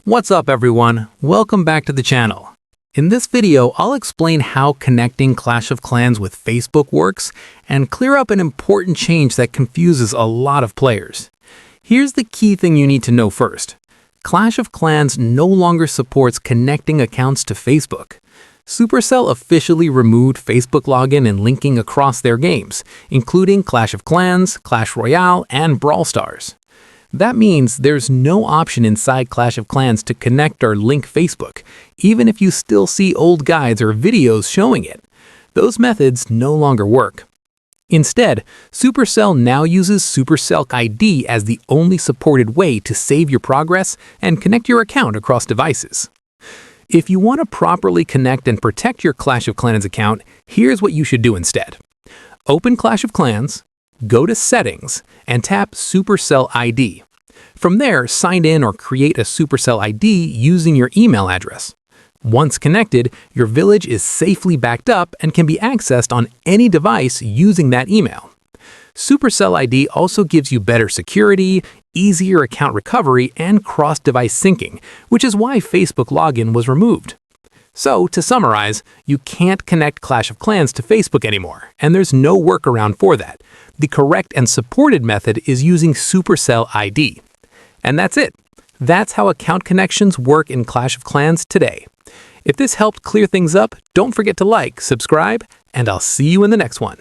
What's up everyone? Welcome back to the channel. In this video, I'll explain how connecting Clash of Clans with Facebook works and clear up an important change that confuses a lot of players. Here's the key thing you need to know first. Clash of Clans no longer supports connecting accounts to Facebook. Supercell officially removed Facebook login and linking across their games, including Clash of Clans, Clash Royale, and Brawl Stars. That means there's no option inside Clash of Clans to connect or link Facebook, even if you still see old guides or videos showing it. Those methods no longer work. Instead, Supercell now uses Supercell ID as the only supported way to save your progress and connect your account across devices. If you want to properly connect and protect your Clash of Clans account, here's what you should do instead. Open Clash of Clans, go to Settings, and tap Supercell ID. From there, sign in or create a Supercell ID using your email address. Once connected, your village is safely backed up and can be accessed on any device using that email. Supercell ID also gives you better security, easier account recovery, and cross-device syncing, which is why Facebook login was removed. So, to summarize, you can't connect Clash of Clans to Facebook anymore, and there's no workaround for that. The correct and supported method is using Supercell ID. And that's it. That's how account connections work in Clash of Clans today. If this helped clear things up, don't forget to like, subscribe, and I'll see you in the next one.